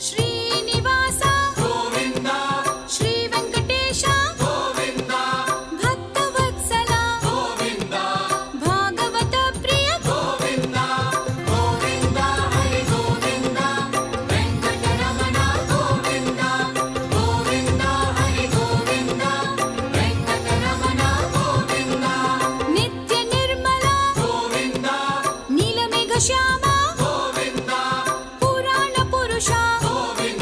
శ్రీనివాస గోవింద శ్రీ వెంకటేశ గోవింద భక్తవత్సల గోవింద భాగవత ప్రియ గోవింద గోవింద హరి గోవింద వెంకటరమణ గోవింద గోవింద హరి గోవింద వెంకటరమణ గోవింద నిత్య నిర్మల గోవింద నీలమేఘ శ్యామ గోవింద పురాణ పురుష గోవింద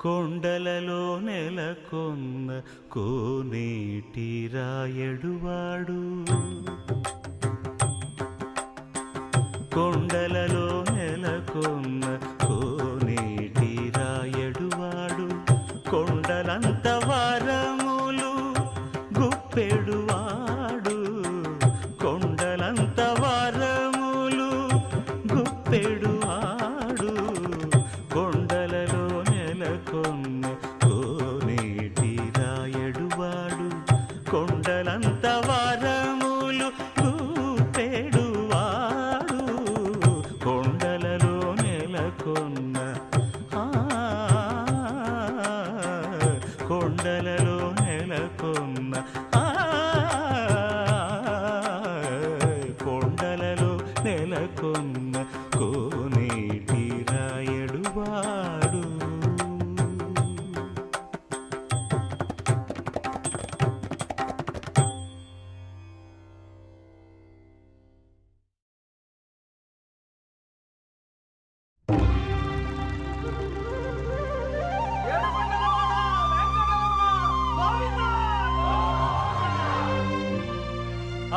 కొండలలో నెలకొన్న కోనేటి రాయడువాడు, కొండలలో నెలకొన్న కోనేటి రాయడువాడు, కొండలంత వారములు గుప్పెడువాడు, కొండలంత వారములు గుప్పెడువాడు, కొండలలో నెలకొన్న కోనేటి రాయడువాడు, కొండలంత వారములు గుప్పెడువాడు, కొండలలో నెలకొన్న కొండలలో నెలకొన్న కొండలలో నెలకొన్న కోనేటి రాయడువాడు.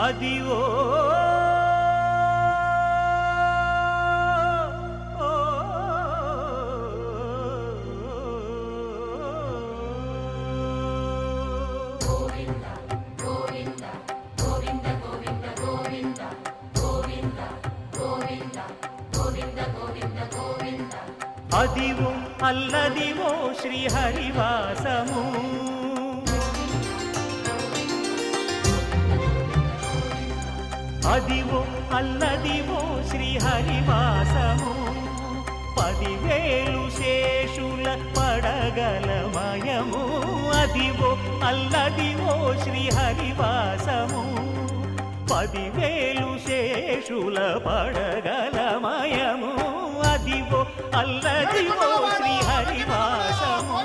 అదివో అదివో అల్లదివో శ్రీహరివాసము, అదివో అల్లదివో శ్రీహరివాసము, 10,000 శేషుల పడగలమయము, అదివో అల్లదివో శ్రీహరివాసము, 10,000 శేషుల పడగలమయము, అదివో అల్లదివో శ్రీహరివాసము.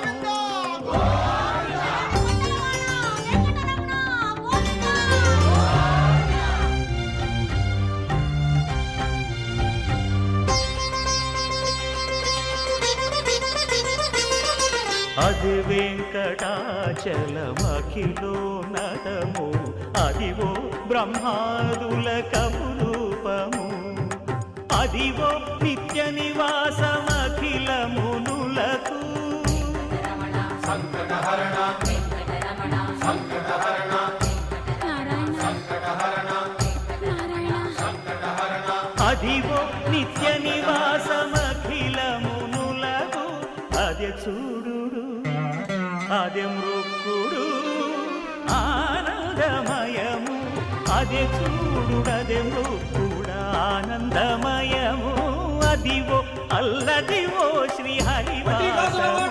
అది వెంకటాచలమఖిలోన్నతము, అదివో బ్రహ్మాదుల కపురూపము, అదివో నిత్య నివాసమఖిలమునులకు, సంకటహరణ సంకటహరణ సంకటహరణ సంకటహరణ, అదివో నిత్య నివాసమఖిలమునులకు, అదే చూడు అదే మృక్కుడు ఆనందమయము, అదే చూడుడదే మృక్కుడు ఆనందమయము, అదివో అల్లదివో శ్రీహరివాసము.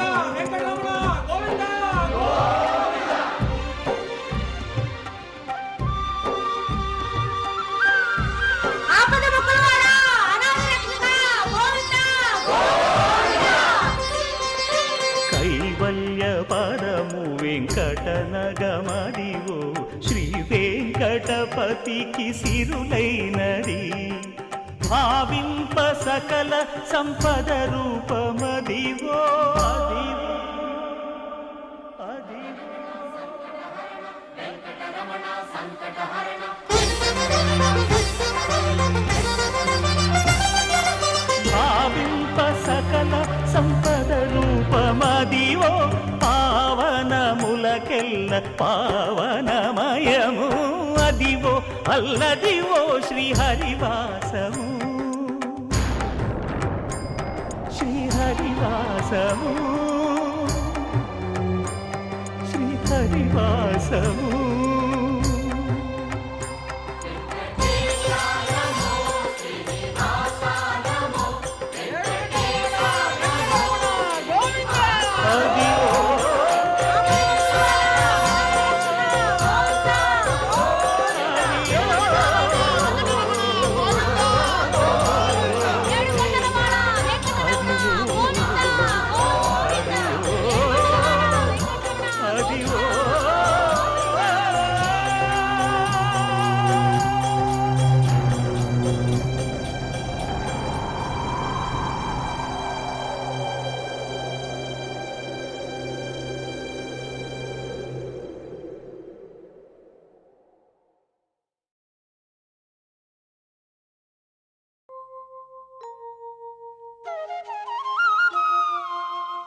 కైవల్య పదము వెంకటనగమదివో శ్రీ వెంకటపతికి సిరులైనది, భావింప సకల సంపద రూపమదివో, అదివో అదివో భావింప సకల సంపద రూపమదివో, పావనములకెల్ల పావనమయము, అదివో అల్లదివో శ్రీహరివాసము, శ్రీహరివాసము, శ్రీహరివాసము.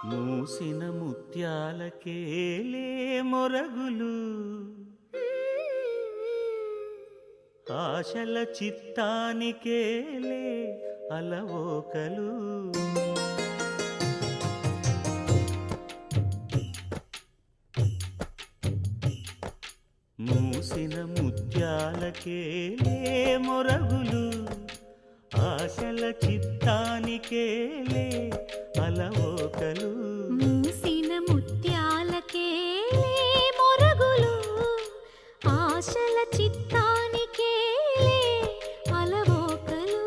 మూసిన ముత్యాలకేలే మొరగులు ఆశల చిత్తానికేలే అలవోకలు మూసిన ముత్యాలకేలే మొరగులు ఆశల చిత్తానికేలే అలవోకలు మూసిన ముత్యాలకే మొరగులు ఆశల చిత్తానికే అలవోకలు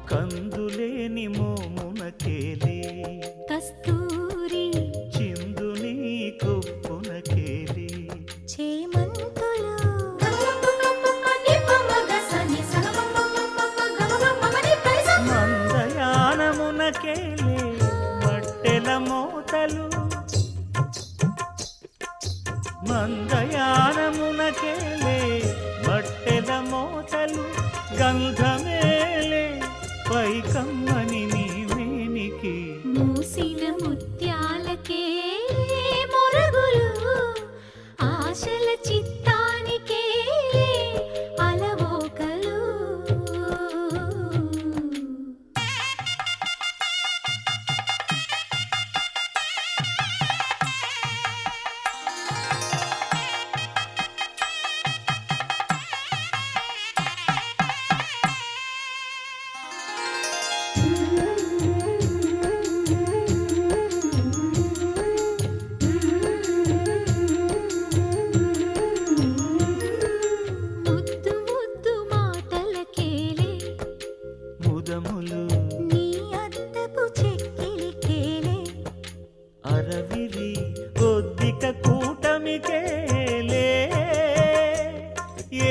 కందులేని మోమునకేలే కస్తూరి చిందుని కొప్పునకేలే చేమంతులు మందయానమునకేలే మట్టెల మోతలు మందయానమునకేలే మట్టెల మోతలు గంధమేలే పైకమ్మని నీవేనికి మూసిన ముత్యాలకే మొరగులు ఆశల చిత్తానికే అలవోకలు ముద్దు ముద్దు మాటలకేలే ముదములు నీ అద్దపు చెక్కిలికేలే అరవిరి ఒద్దిక కూటమికేలే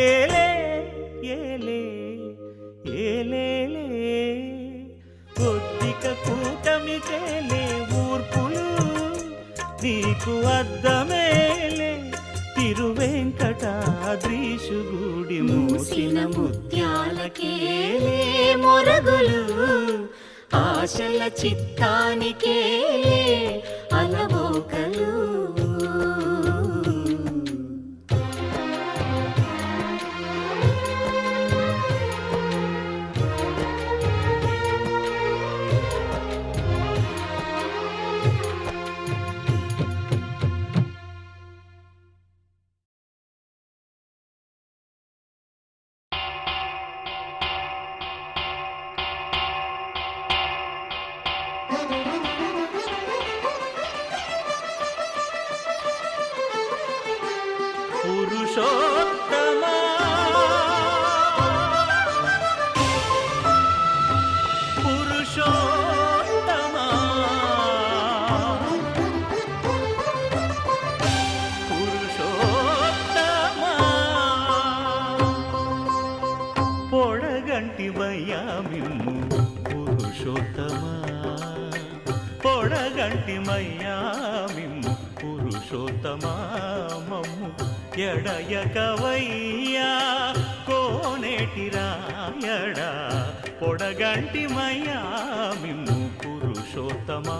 ఏలే ఏలే ఏలేలే ఒద్దిక కూటమికేలే ఊర్పులు నీకు అద్దమేలే తిరువెంకటాద్రీశుగుడి మూసిన ముత్యాలకేలే మొరగులు ఆశల చిత్తానికేలే అలవోకలు పురుషోత్తమా పురుషోత్తమా పురుషోత్తమా పొడగంటివయ్యా మిమ్ము పురుషోత్తమా పొడగంటిమయ్యా మిమ్ము పురుషోత్తమా మమ్ము ఎడయకవయ్యా కోనేటి రాయడా పొడగంటిమయ్యా మిమ్ము పురుషోత్తమా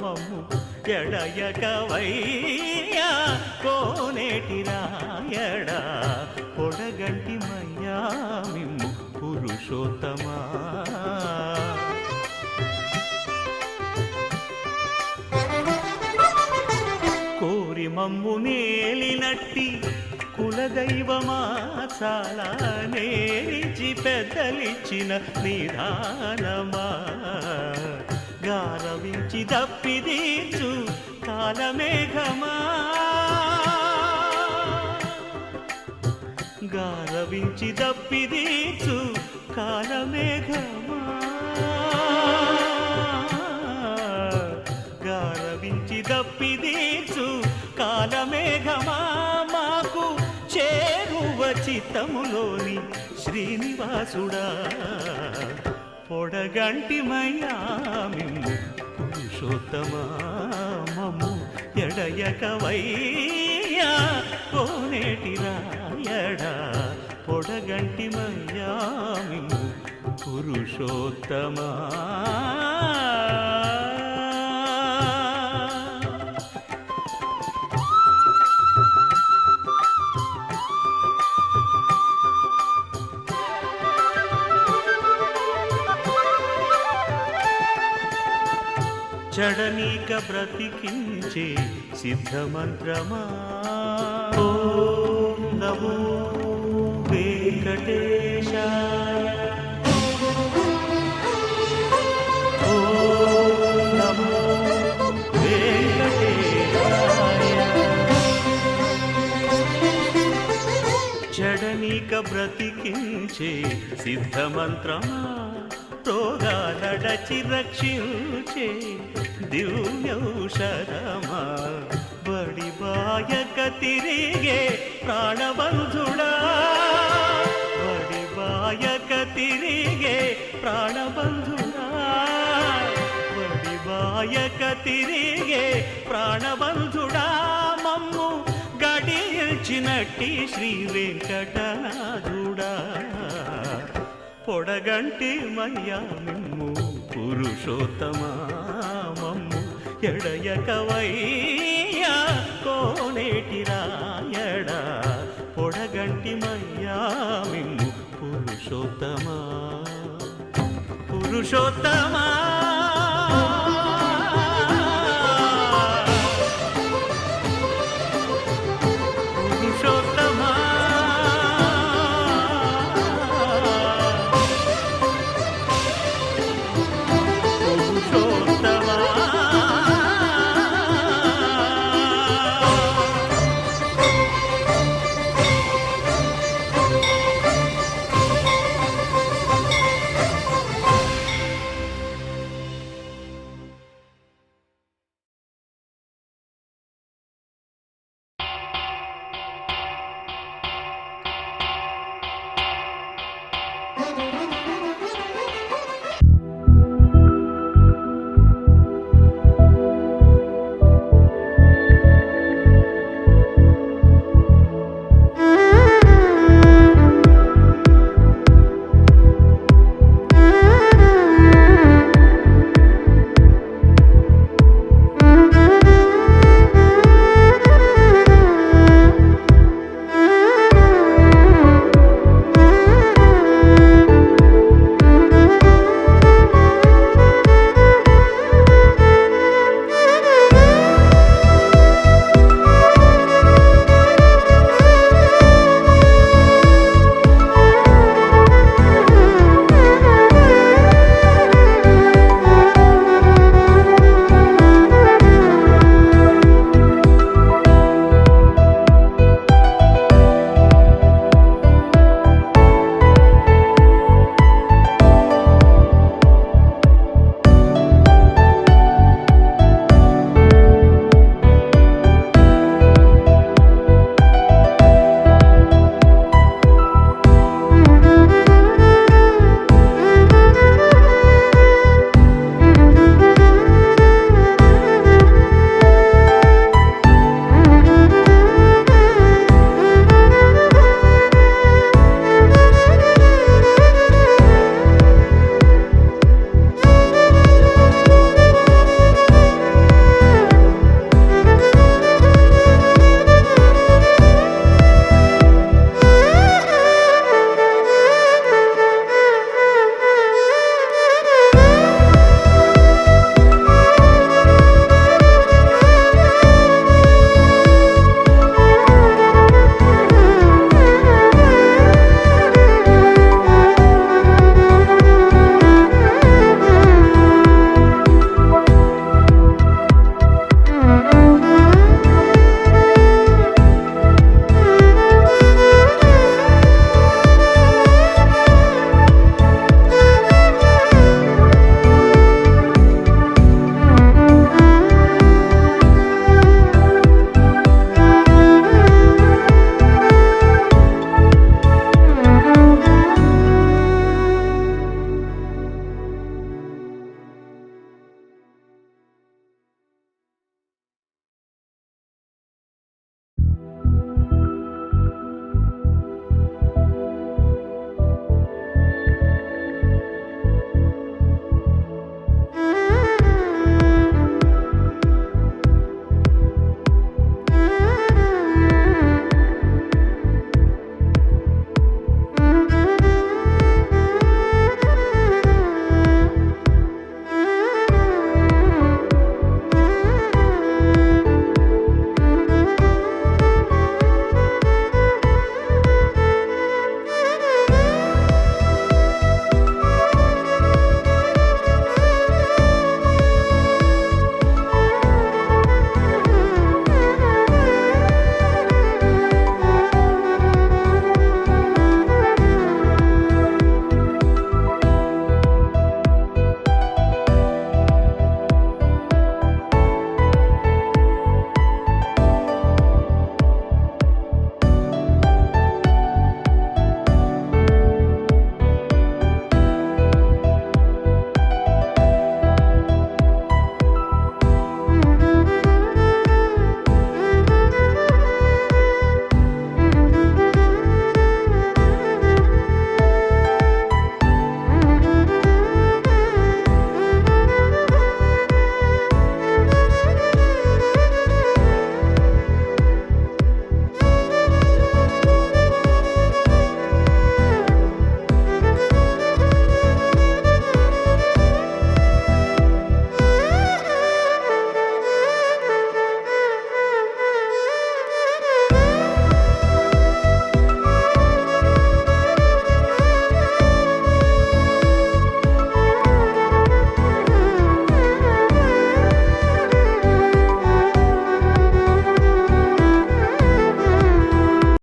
మమ్ము ఎడయకవయ్యా కోనేటి రాయడా పొడగంటిమయ్యా మిమ్ము పురుషోత్తమా కోరి మమ్ము నేలినట్టి కులదైవమా చాలా నేరిచి పెద్దలిచ్చిన నిదానమా గారవించి దప్పిదీచు కాలమేఘమా గారవించి దప్పిదీచు కాలమేఘమా గారవించి దప్పిదీచు కాలమేఘమా మాకు శ్రీరంగపట్నములోని శ్రీనివాసుడా పొడగంటి మయ్యా మిమ్ము పురుషోత్తమా మమ్ము ఎడయకవయ్యా కోనేటి రాయడా పొడగంటి మయ్యా మిమ్ము పురుషోత్తమా. చడనీక బ్రతికించే సిద్ధమంత్రమా ఓం నమో వెంకటేశాయ ఓం నమో వెంకటేశాయ. చడనీక బ్రతికించే సిద్ధమంత్రమా రోగాలడచి రక్షించే దివ్యౌషధమా బడి బాయక తిరిగే ప్రాణబంధుడా బడి బాయక తిరిగే ప్రాణబంధుడా బడి బాయక తిరిగే ప్రాణబంధుడా మమ్ము గడిచినట్టి శ్రీ వెంకటనాథుడా పొడగంటి మయ్యా మిమ్ము పురుషోత్తమా మమ్ము ఎడయకవయ్యా కోనేటి రాయడా పొడగంటి మయ్యా మిమ్ము పురుషోత్తమా పురుషోత్తమా.